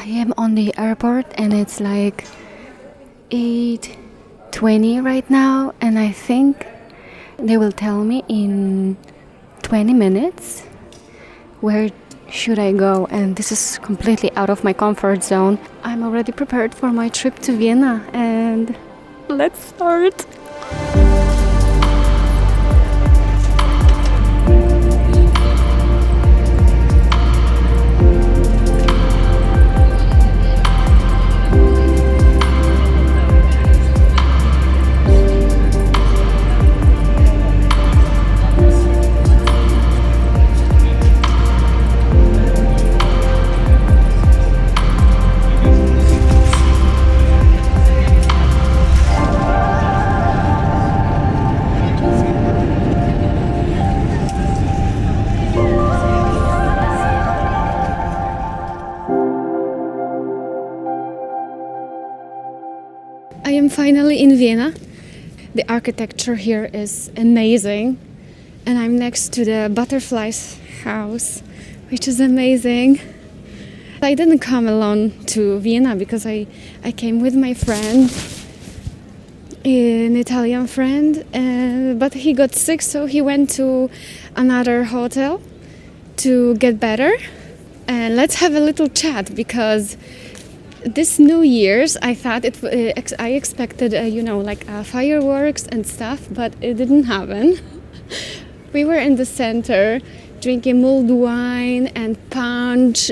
am on the airport and it's like 8:20 right now, and I think they will tell me in 20 minutes where should I go, and this is completely out of my comfort zone. I'm already prepared for my trip to Vienna, and let's start. I am finally in Vienna. The architecture here is amazing, and I'm next to the butterflies house, which is amazing. I didn't come alone to Vienna because I came with my friend, an Italian friend, but he got sick, so he went to another hotel to get better. And let's have a little chat, because this New Year's, I thought I expected, fireworks and stuff, but it didn't happen. We were in the center drinking mulled wine and punch.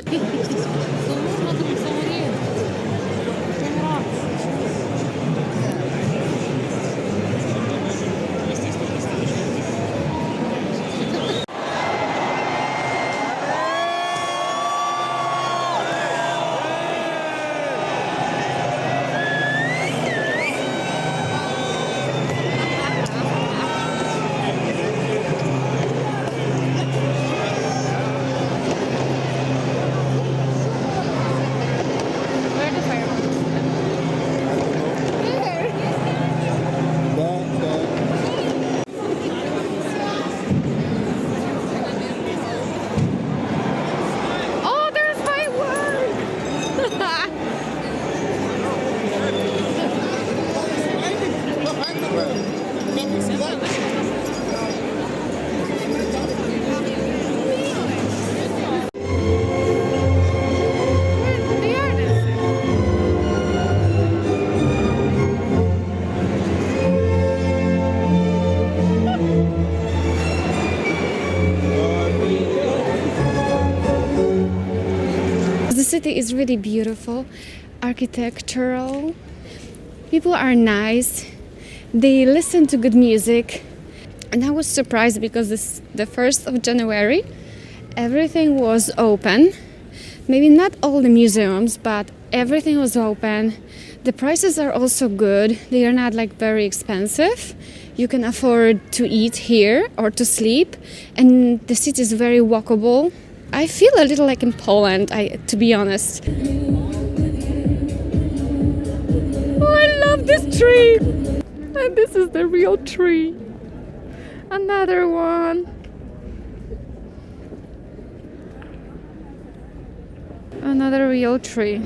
The city is really beautiful, architectural. People are nice. They listen to good music. And I was surprised because the 1st of January, everything was open. Maybe not all the museums, but everything was open. The prices are also good. They are not very expensive. You can afford to eat here or to sleep. And the city is very walkable. I feel a little like in Poland, to be honest. Oh, I love this tree! And this is the real tree. Another one. Another real tree.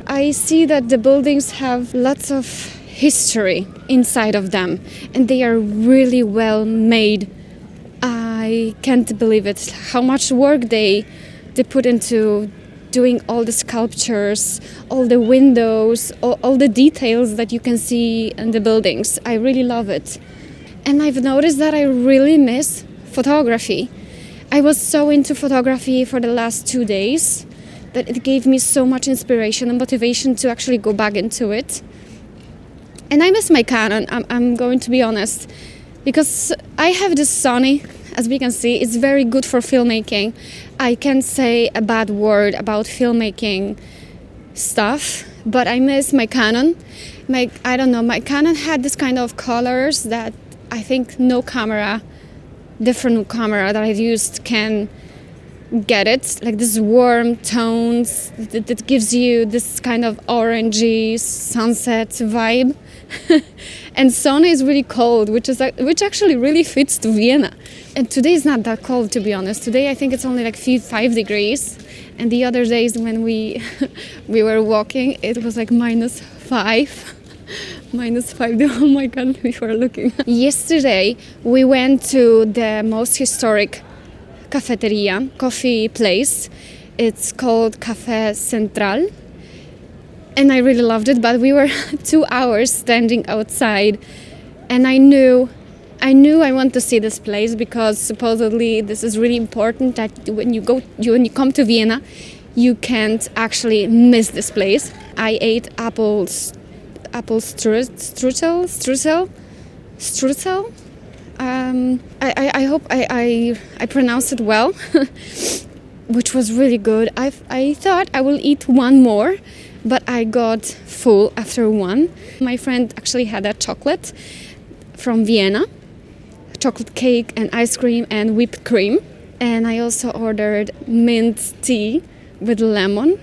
I see that the buildings have lots of history inside of them, and they are really well made. I can't believe it, how much work they put into doing all the sculptures, all the windows, all the details that you can see in the buildings. I really love it. And I've noticed that I really miss photography. I was so into photography for the last 2 days that it gave me so much inspiration and motivation to actually go back into it. And I miss my Canon, I'm going to be honest, because I have this Sony, as we can see. It's very good for filmmaking. I can't say a bad word about filmmaking stuff, but I miss my Canon. My Canon had this kind of colors that I think no camera, different camera that I've used can get it, like this warm tones that gives you this kind of orangey sunset vibe. And Sona is really cold, which actually really fits to Vienna. And today is not that cold, to be honest. Today I think it's only like 5 degrees. And the other days when we were walking, it was like -5. -5. Oh my God, we were looking. Yesterday we went to the most historic cafeteria, coffee place. It's called Café Central. And I really loved it, but we were 2 hours standing outside, and I knew I want to see this place because supposedly this is really important that when you come to Vienna, you can't actually miss this place. I ate apple strudel. I hope I pronounced it well, which was really good. I thought I will eat one more, but I got full after one. My friend actually had a chocolate from Vienna, chocolate cake and ice cream and whipped cream. And I also ordered mint tea with lemon.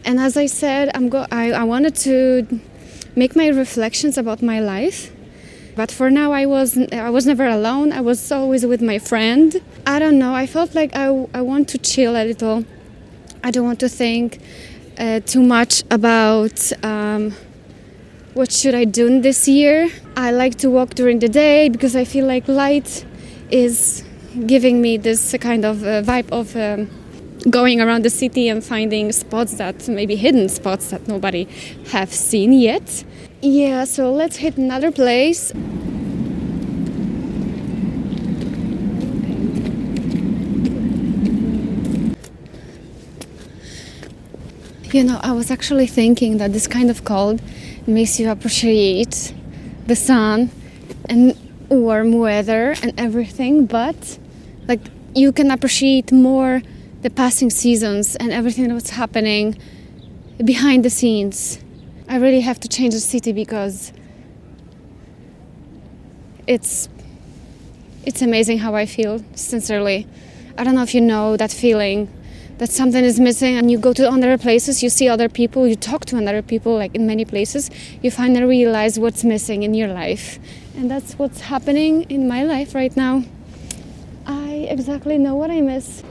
And as I said, I wanted to make my reflections about my life. But for now, I was never alone. I was always with my friend. I don't know. I felt like I want to chill a little. I don't want to think too much about what should I do in this year. I like to walk during the day because I feel like light is giving me this kind of vibe of going around the city and finding spots that maybe hidden spots that nobody have seen yet. Yeah, so let's hit another place. You know, I was actually thinking that this kind of cold makes you appreciate the sun and warm weather and everything, but like you can appreciate more the passing seasons and everything that's happening behind the scenes. I really have to change the city because it's amazing how I feel, sincerely. I don't know if you know that feeling that something is missing, and you go to other places, you see other people, you talk to other people, like in many places, you finally realize what's missing in your life. And that's what's happening in my life right now. I exactly know what I miss.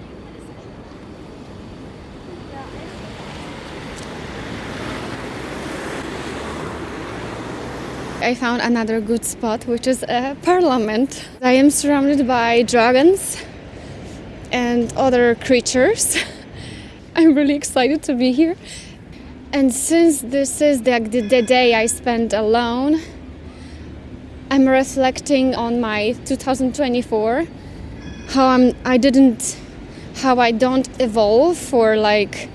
I found another good spot, which is a parliament. I am surrounded by dragons and other creatures. I'm really excited to be here. And since this is the day I spent alone, I'm reflecting on my 2024, how I don't evolve for like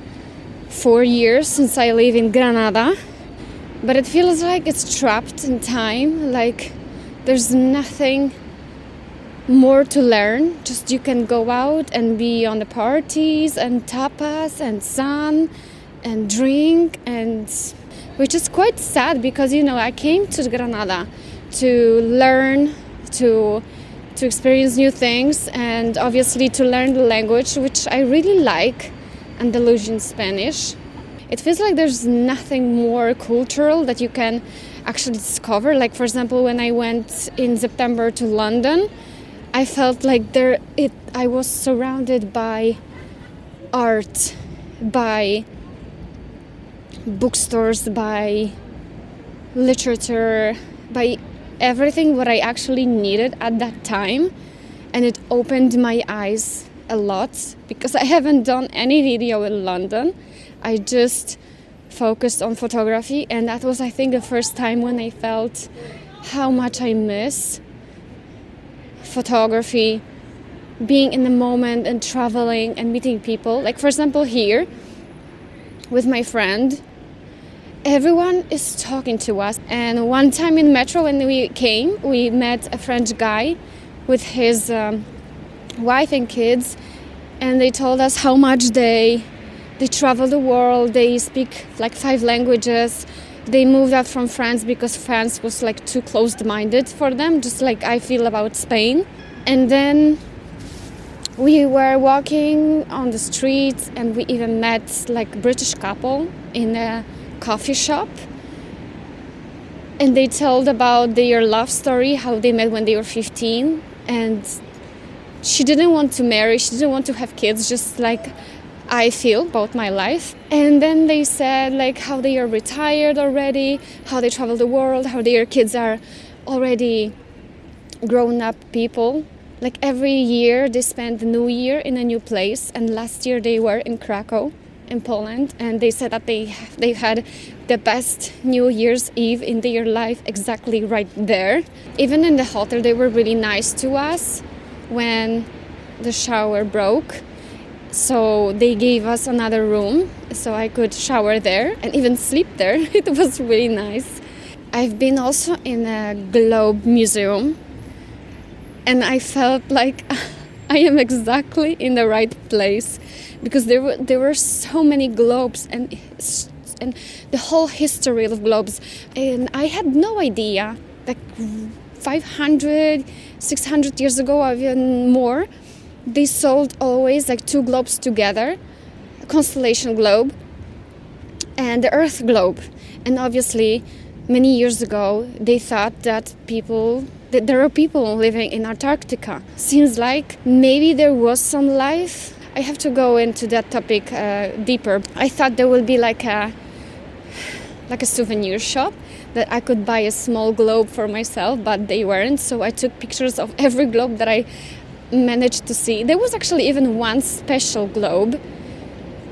4 years since I live in Granada. But it feels like it's trapped in time, like there's nothing more to learn. Just you can go out and be on the parties and tapas and sun and drink, and which is quite sad because, you know, I came to Granada to learn, to experience new things, and obviously to learn the language, which I really like, Andalusian Spanish. it feels like there's nothing more cultural that you can actually discover. Like, for example, when I went in September to London, I felt like I was surrounded by art, by bookstores, by literature, by everything what I actually needed at that time. And it opened my eyes a lot, because I haven't done any video in London. I just focused on photography, and that was, I think, the first time when I felt how much I miss photography, being in the moment and traveling and meeting people. Like, for example, here with my friend, everyone is talking to us. And one time in metro when we came, we met a French guy with his wife and kids, and they told us how much they travel the world. They speak like 5 languages. They moved out from France because France was like too closed-minded for them, just like I feel about Spain. And then we were walking on the streets, and we even met like a British couple in a coffee shop. And they told about their love story, how they met when they were 15. And she didn't want to marry, she didn't want to have kids, just like I feel about my life. And then they said like how they are retired already, how they travel the world, how their kids are already grown up people. Like every year they spend the new year in a new place, and last year they were in Krakow in Poland, and they said that they had the best New Year's Eve in their life exactly right there. Even in the hotel they were really nice to us when the shower broke. So they gave us another room so I could shower there and even sleep there. It was really nice. I've been also in a globe museum, and I felt like I am exactly in the right place, because there were so many globes and the whole history of globes. And I had no idea, like 500, 600 years ago, or even more, they sold always like 2 globes together, a constellation globe and the Earth globe. And obviously, many years ago, they thought that there are people living in Antarctica. Seems like maybe there was some life. I have to go into that topic deeper. I thought there would be like a souvenir shop that I could buy a small globe for myself, but they weren't. So I took pictures of every globe that I managed to see. There was actually even one special globe,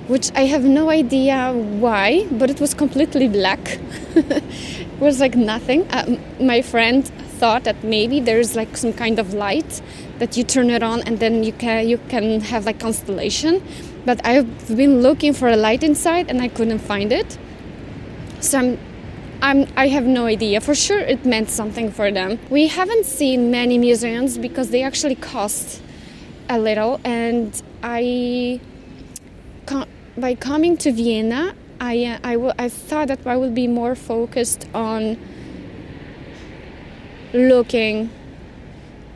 which I have no idea why, but it was completely black. It was like nothing. My friend thought that maybe there's like some kind of light that you turn it on and then you can have like constellation. But I've been looking for a light inside and I couldn't find it. So I have no idea. For sure it meant something for them. We haven't seen many museums because they actually cost a little, and by coming to Vienna, I thought that I would be more focused on looking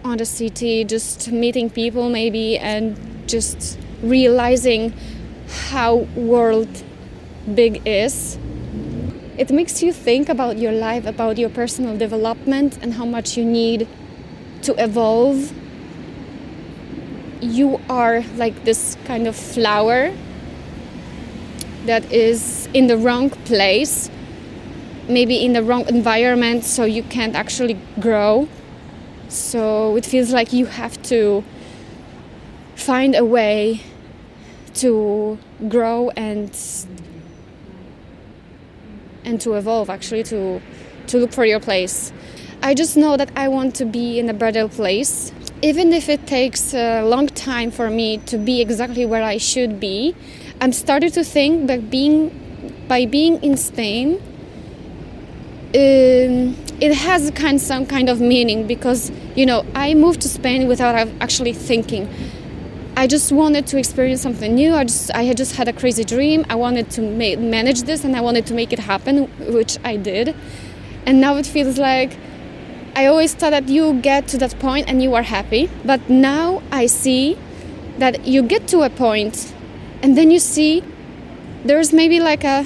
on the city, just meeting people maybe, and just realizing how world big is. It makes you think about your life, about your personal development, and how much you need to evolve. You are like this kind of flower that is in the wrong place, maybe in the wrong environment, so you can't actually grow. So it feels like you have to find a way to grow and to evolve, actually, to look for your place. I just know that I want to be in a better place. Even if it takes a long time for me to be exactly where I should be, I'm starting to think that by being in Spain, it has some kind of meaning, because, I moved to Spain without actually thinking. I just wanted to experience something new. I had just had a crazy dream. I wanted to manage this, and I wanted to make it happen, which I did. And now it feels like I always thought that you get to that point and you are happy. But now I see that you get to a point, and then you see there's maybe like a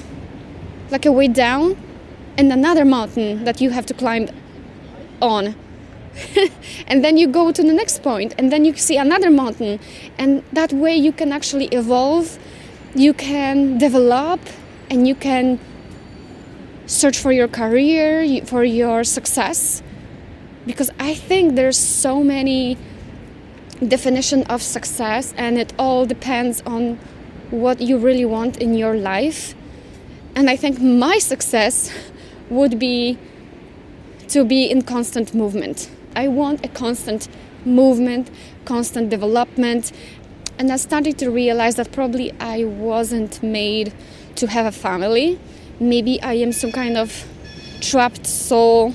like a way down and another mountain that you have to climb on. And then you go to the next point and then you see another mountain, and that way you can actually evolve, you can develop, and you can search for your career, for your success. Because I think there's so many definitions of success, and it all depends on what you really want in your life. And I think my success would be to be in constant movement. I want a constant movement, constant development. And I started to realize that probably I wasn't made to have a family. Maybe I am some kind of trapped soul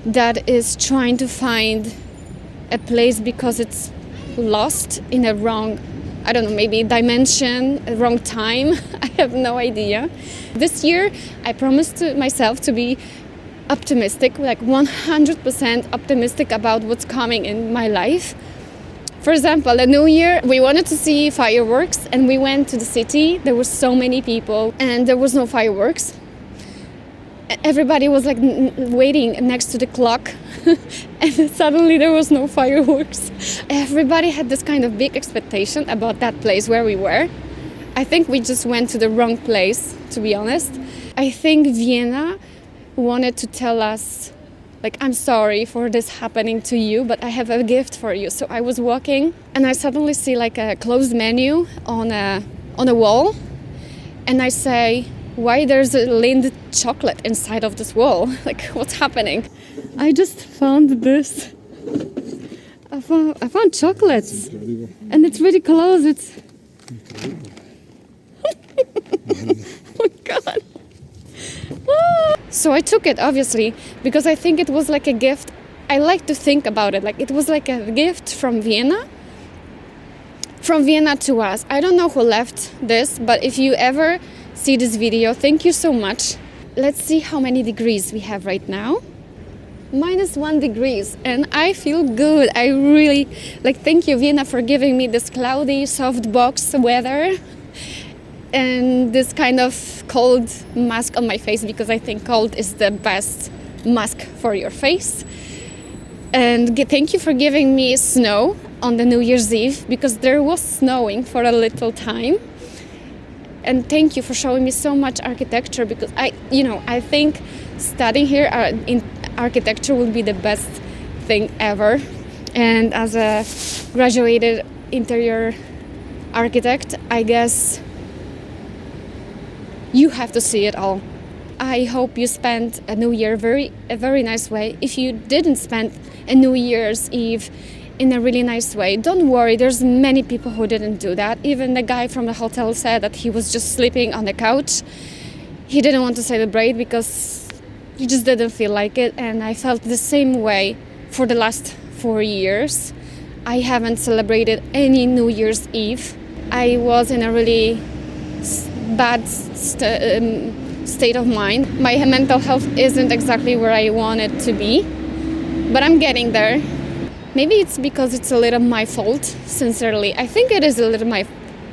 that is trying to find a place because it's lost in a wrong, I don't know, maybe dimension, a wrong time. I have no idea. This year, I promised to myself to be optimistic, like 100% optimistic about what's coming in my life. For example, the New Year, we wanted to see fireworks and we went to the city. There were so many people and there was no fireworks. Everybody was like waiting next to the clock and suddenly there was no fireworks. Everybody had this kind of big expectation about that place where we were. I think we just went to the wrong place, to be honest. I think Vienna wanted to tell us, like, I'm sorry for this happening to you, but I have a gift for you. So I was walking and I suddenly see like a closed menu on a wall, and I say, why there's a Lindt chocolate inside of this wall? Like, what's happening? I just found this. I found chocolates. Incredible. And it's really close. It's oh my god. So I took it, obviously, because I think it was like a gift. I like to think about it like it was like a gift from Vienna to us. I don't know who left this, but if you ever see this video, thank you so much. Let's see how many degrees we have right now. -1 degrees, and I feel good. I really, thank you, Vienna, for giving me this cloudy, soft box weather and this kind of cold mask on my face, because I think cold is the best mask for your face. And thank you for giving me snow on the New Year's Eve, because there was snowing for a little time. And thank you for showing me so much architecture, because I think studying here in architecture would be the best thing ever. And as a graduated interior architect, I guess you have to see it all. I hope you spent a New Year a very nice way. If you didn't spend a New Year's Eve in a really nice way, don't worry, there's many people who didn't do that. Even the guy from the hotel said that he was just sleeping on the couch. He didn't want to celebrate because he just didn't feel like it, and I felt the same way for the last 4 years. I haven't celebrated any New Year's Eve. I was in a really bad state of mind. My mental health isn't exactly where I want it to be, but I'm getting there. Maybe it's because it's a little my fault, sincerely. I think it is a little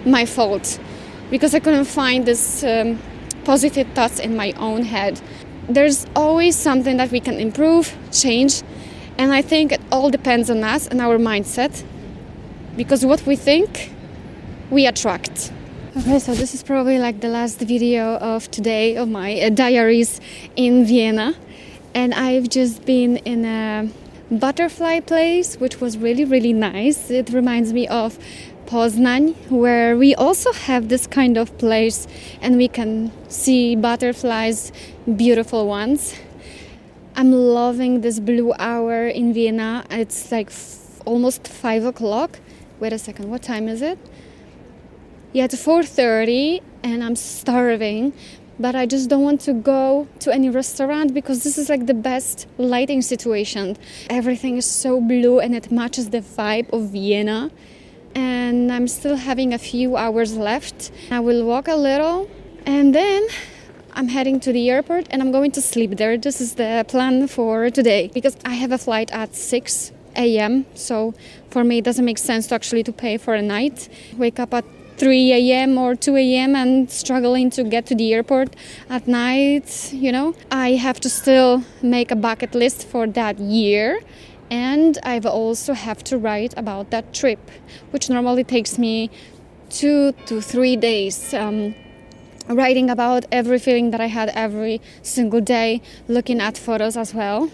my fault, because I couldn't find this positive thoughts in my own head. There's always something that we can improve, change, and I think it all depends on us and our mindset, because what we think, we attract. Okay, so this is probably like the last video of today of my diaries in Vienna, and I've just been in a butterfly place, which was really, really nice. It reminds me of Poznań, where we also have this kind of place and we can see butterflies, beautiful ones. I'm loving this blue hour in Vienna. It's like almost 5 o'clock. Wait a second, what time is it? Yeah, it's 4:30 and I'm starving, but I just don't want to go to any restaurant because this is like the best lighting situation. Everything is so blue and it matches the vibe of Vienna. And I'm still having a few hours left. I will walk a little and then I'm heading to the airport and I'm going to sleep there. This is the plan for today because I have a flight at 6 a.m. So for me it doesn't make sense to pay for a night. Wake up at 3 a.m. or 2 a.m. and struggling to get to the airport at night, you know. I have to still make a bucket list for that year, and I've also have to write about that trip, which normally takes me 2 to 3 days. Writing about every feeling that I had every single day, looking at photos as well.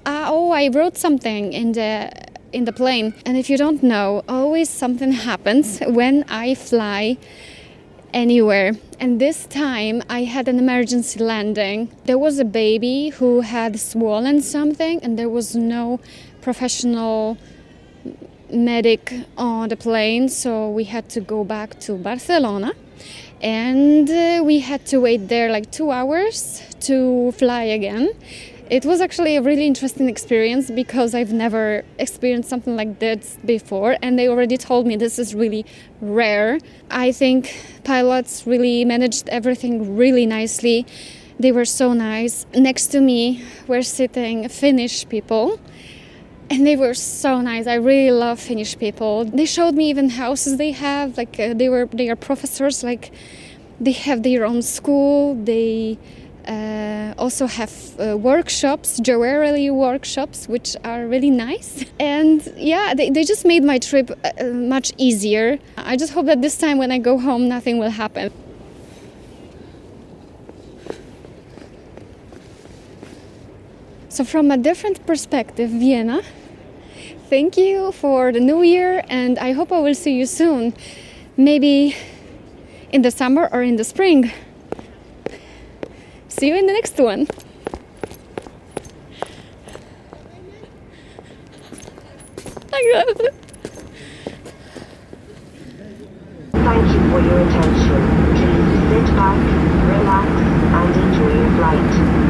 I wrote something in the plane, and if you don't know, always something happens when I fly anywhere. And this time I had an emergency landing. There was a baby who had swollen something, and there was no professional medic on the plane, so we had to go back to Barcelona, and we had to wait there like 2 hours to fly again. It was actually a really interesting experience because I've never experienced something like this before, and they already told me this is really rare. I think pilots really managed everything really nicely. They were so nice. Next to me were sitting Finnish people, and they were so nice. I really love Finnish people. They showed me even houses they have. Like they are professors. Like they have their own school. They also have workshops, jewelry workshops, which are really nice. And yeah, they just made my trip much easier. I just hope that this time when I go home, nothing will happen. So from a different perspective, Vienna. Thank you for the new year, and I hope I will see you soon. Maybe in the summer or in the spring. See you in the next one. Like that. Thank you for your attention. Please sit back, relax, and enjoy your flight.